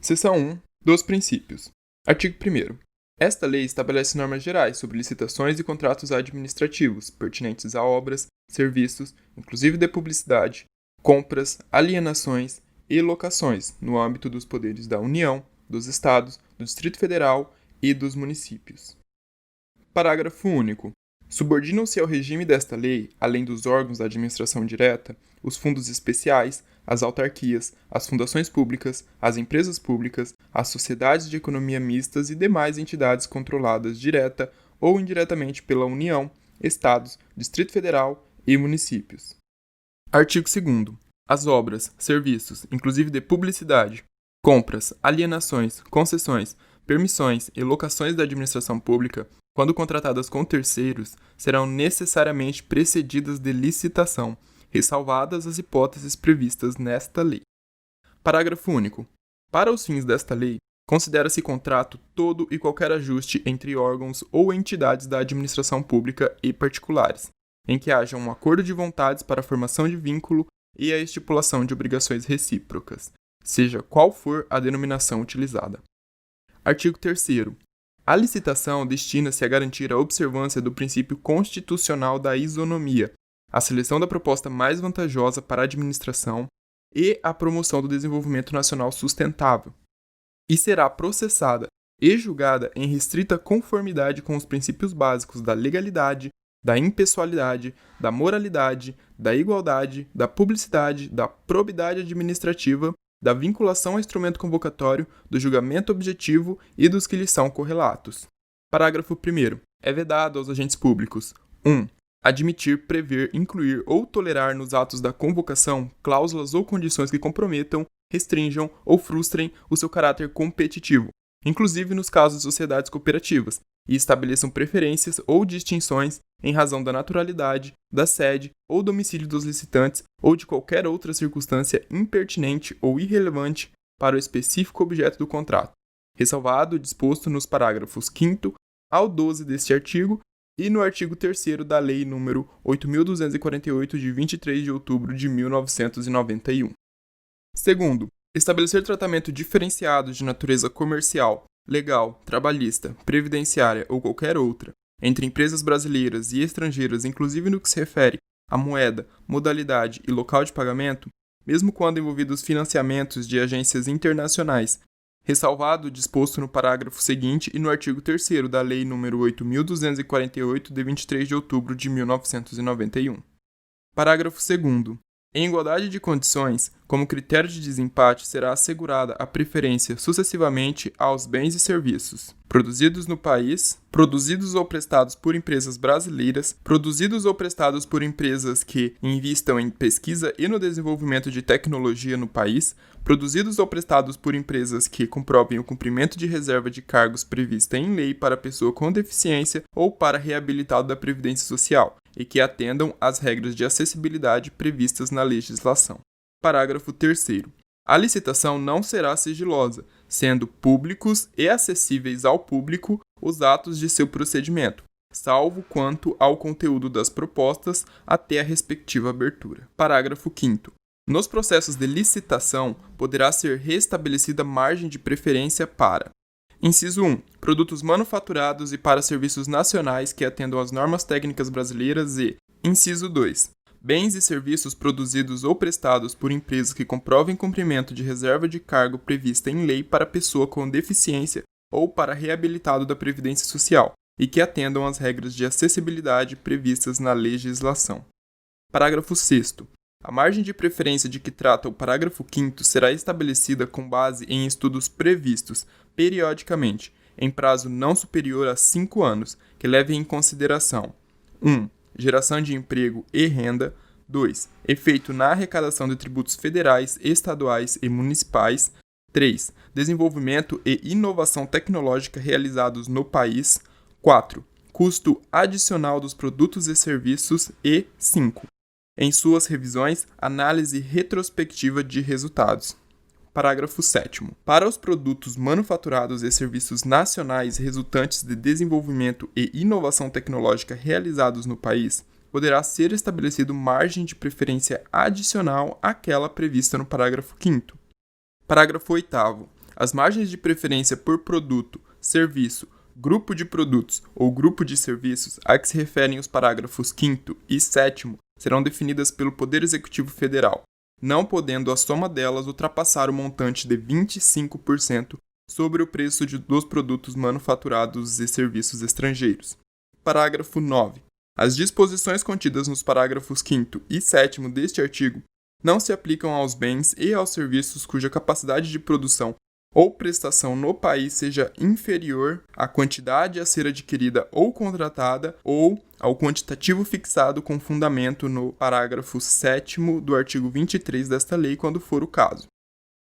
Seção 1. Dos princípios. Artigo 1º. Esta lei estabelece normas gerais sobre licitações e contratos administrativos pertinentes a obras, serviços, inclusive de publicidade, compras, alienações e locações no âmbito dos poderes da União, dos Estados, do Distrito Federal e dos municípios. Parágrafo único. Subordinam-se ao regime desta lei, além dos órgãos da administração direta, os fundos especiais, as autarquias, as fundações públicas, as empresas públicas, as sociedades de economia mistas e demais entidades controladas direta ou indiretamente pela União, Estados, Distrito Federal e municípios. Artigo 2º. As obras, serviços, inclusive de publicidade, compras, alienações, concessões, permissões e locações da administração pública, quando contratadas com terceiros, serão necessariamente precedidas de licitação, ressalvadas as hipóteses previstas nesta lei. Parágrafo único. Para os fins desta lei, considera-se contrato todo e qualquer ajuste entre órgãos ou entidades da administração pública e particulares, em que haja um acordo de vontades para a formação de vínculo e a estipulação de obrigações recíprocas, seja qual for a denominação utilizada. Artigo 3º. A licitação destina-se a garantir a observância do princípio constitucional da isonomia, a seleção da proposta mais vantajosa para a administração e a promoção do desenvolvimento nacional sustentável, e será processada e julgada em restrita conformidade com os princípios básicos da legalidade, da impessoalidade, da moralidade, da igualdade, da publicidade, da probidade administrativa, da vinculação ao instrumento convocatório, do julgamento objetivo e dos que lhes são correlatos. Parágrafo 1º. É vedado aos agentes públicos: 1. Admitir, prever, incluir ou tolerar nos atos da convocação cláusulas ou condições que comprometam, restringam ou frustrem o seu caráter competitivo, inclusive nos casos de sociedades cooperativas, e estabeleçam preferências ou distinções em razão da naturalidade, da sede ou domicílio dos licitantes ou de qualquer outra circunstância impertinente ou irrelevante para o específico objeto do contrato, ressalvado o disposto nos parágrafos 5º ao 12 deste artigo e no artigo 3º da Lei nº 8.248, de 23 de outubro de 1991. Segundo, estabelecer tratamento diferenciado de natureza comercial, legal, trabalhista, previdenciária ou qualquer outra, entre empresas brasileiras e estrangeiras, inclusive no que se refere à moeda, modalidade e local de pagamento, mesmo quando envolvidos financiamentos de agências internacionais, ressalvado o disposto no parágrafo seguinte e no artigo 3º da Lei nº 8.248, de 23 de outubro de 1991. Parágrafo 2º. Em igualdade de condições, como critério de desempate, será assegurada a preferência sucessivamente aos bens e serviços produzidos no país, produzidos ou prestados por empresas brasileiras, produzidos ou prestados por empresas que invistam em pesquisa e no desenvolvimento de tecnologia no país, produzidos ou prestados por empresas que comprovem o cumprimento de reserva de cargos prevista em lei para pessoa com deficiência ou para reabilitado da Previdência Social, e que atendam às regras de acessibilidade previstas na legislação. Parágrafo 3º. A licitação não será sigilosa, sendo públicos e acessíveis ao público os atos de seu procedimento, salvo quanto ao conteúdo das propostas até a respectiva abertura. Parágrafo 5º. Nos processos de licitação, poderá ser restabelecida margem de preferência para: Inciso 1. Produtos manufaturados e para serviços nacionais que atendam às normas técnicas brasileiras e, Inciso 2. Bens e serviços produzidos ou prestados por empresas que comprovem cumprimento de reserva de cargo prevista em lei para pessoa com deficiência ou para reabilitado da Previdência Social e que atendam às regras de acessibilidade previstas na legislação. Parágrafo 6º. A margem de preferência de que trata o parágrafo 5º será estabelecida com base em estudos previstos, periodicamente, em prazo não superior a 5 anos, que levem em consideração: 1. Geração de emprego e renda. 2. Efeito na arrecadação de tributos federais, estaduais e municipais. 3. Desenvolvimento e inovação tecnológica realizados no país. 4. Custo adicional dos produtos e serviços. E 5. Em suas revisões, análise retrospectiva de resultados. Parágrafo 7º. Para os produtos manufaturados e serviços nacionais resultantes de desenvolvimento e inovação tecnológica realizados no país, poderá ser estabelecido margem de preferência adicional àquela prevista no parágrafo 5º. Parágrafo 8º. As margens de preferência por produto, serviço, grupo de produtos ou grupo de serviços a que se referem os parágrafos 5º e 7º serão definidas pelo Poder Executivo Federal, não podendo a soma delas ultrapassar o montante de 25% sobre o preço dos produtos manufaturados e serviços estrangeiros. Parágrafo 9. As disposições contidas nos parágrafos 5º e 7º deste artigo não se aplicam aos bens e aos serviços cuja capacidade de produção ou prestação no país seja inferior à quantidade a ser adquirida ou contratada ou ao quantitativo fixado com fundamento no parágrafo 7º do artigo 23 desta lei, quando for o caso.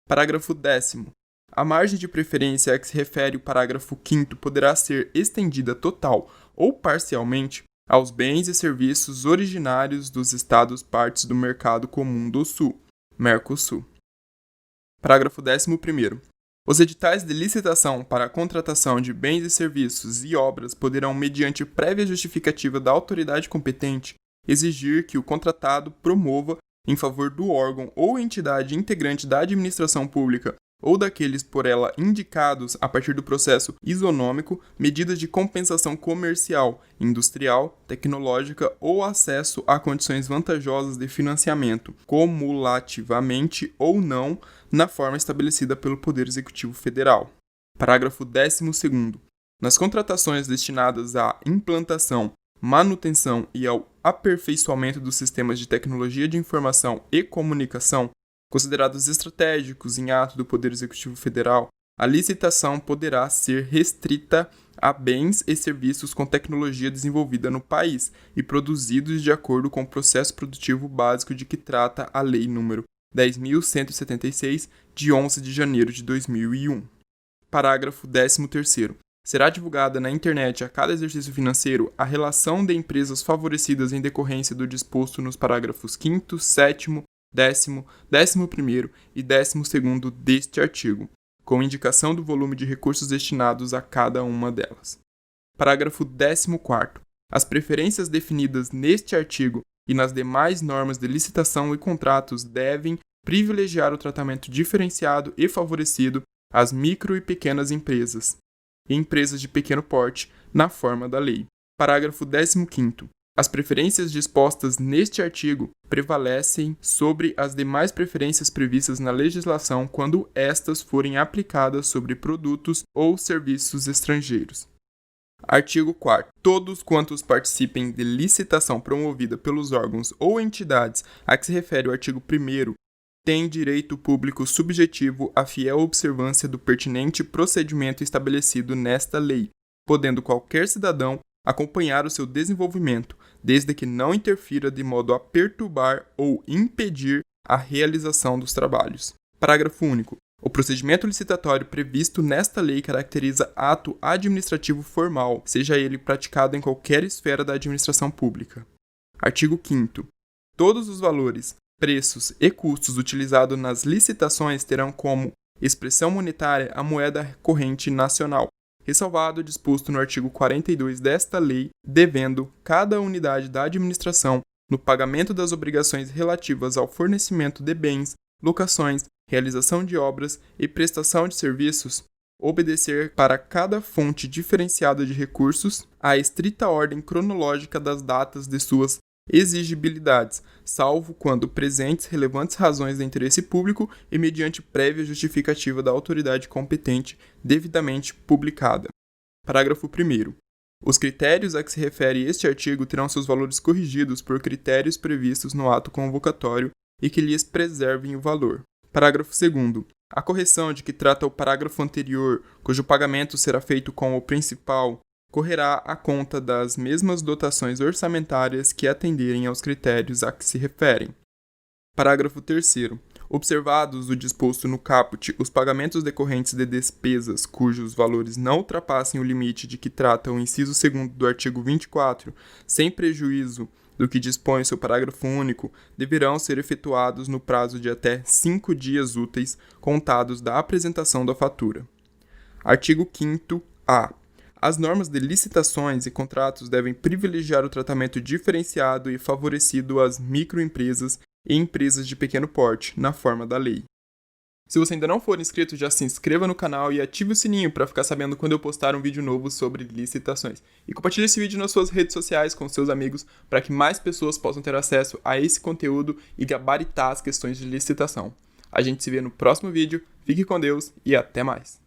Parágrafo 10º. A margem de preferência a que se refere o parágrafo 5º poderá ser estendida total ou parcialmente aos bens e serviços originários dos Estados partes do Mercado Comum do Sul, Mercosul. Parágrafo 11º. Os editais de licitação para a contratação de bens e serviços e obras poderão, mediante prévia justificativa da autoridade competente, exigir que o contratado promova, em favor do órgão ou entidade integrante da administração pública ou daqueles por ela indicados a partir do processo isonômico, medidas de compensação comercial, industrial, tecnológica ou acesso a condições vantajosas de financiamento, cumulativamente ou não, na forma estabelecida pelo Poder Executivo Federal. Parágrafo 12º. Nas contratações destinadas à implantação, manutenção e ao aperfeiçoamento dos sistemas de tecnologia de informação e comunicação, considerados estratégicos em ato do Poder Executivo Federal, a licitação poderá ser restrita a bens e serviços com tecnologia desenvolvida no país e produzidos de acordo com o processo produtivo básico de que trata a Lei nº 10.176, de 11 de janeiro de 2001. Parágrafo 13º. Será divulgada na internet a cada exercício financeiro a relação de empresas favorecidas em decorrência do disposto nos parágrafos 5º, 7º, 10º, 11º e 12º deste artigo, com indicação do volume de recursos destinados a cada uma delas. Parágrafo 14º. As preferências definidas neste artigo e nas demais normas de licitação e contratos devem privilegiar o tratamento diferenciado e favorecido às micro e pequenas empresas e empresas de pequeno porte, na forma da lei. Parágrafo 15º. As preferências dispostas neste artigo prevalecem sobre as demais preferências previstas na legislação quando estas forem aplicadas sobre produtos ou serviços estrangeiros. Artigo 4º. Todos quantos participem de licitação promovida pelos órgãos ou entidades a que se refere o artigo 1º têm direito público subjetivo à fiel observância do pertinente procedimento estabelecido nesta lei, podendo qualquer cidadão acompanhar o seu desenvolvimento, desde que não interfira de modo a perturbar ou impedir a realização dos trabalhos. Parágrafo único. O procedimento licitatório previsto nesta lei caracteriza ato administrativo formal, seja ele praticado em qualquer esfera da administração pública. Artigo 5º. Todos os valores, preços e custos utilizados nas licitações terão como expressão monetária a moeda corrente nacional, ressalvado o disposto no artigo 42 desta lei, devendo cada unidade da administração, no pagamento das obrigações relativas ao fornecimento de bens, locações, realização de obras e prestação de serviços, obedecer para cada fonte diferenciada de recursos à estrita ordem cronológica das datas de suas exigibilidades, salvo quando presentes relevantes razões de interesse público e mediante prévia justificativa da autoridade competente devidamente publicada. Parágrafo 1º. Os critérios a que se refere este artigo terão seus valores corrigidos por critérios previstos no ato convocatório e que lhes preservem o valor. Parágrafo 2º. A correção de que trata o parágrafo anterior, cujo pagamento será feito com o principal, correrá à conta das mesmas dotações orçamentárias que atenderem aos critérios a que se referem. Parágrafo 3º. Observados o disposto no caput, os pagamentos decorrentes de despesas cujos valores não ultrapassem o limite de que trata o inciso 2º do artigo 24, sem prejuízo do que dispõe seu parágrafo único, deverão ser efetuados no prazo de até 5 dias úteis contados da apresentação da fatura. Artigo 5º-A. As normas de licitações e contratos devem privilegiar o tratamento diferenciado e favorecido às microempresas e empresas de pequeno porte, na forma da lei. Se você ainda não for inscrito, já se inscreva no canal e ative o sininho para ficar sabendo quando eu postar um vídeo novo sobre licitações. E compartilhe esse vídeo nas suas redes sociais com seus amigos para que mais pessoas possam ter acesso a esse conteúdo e gabaritar as questões de licitação. A gente se vê no próximo vídeo, fique com Deus e até mais!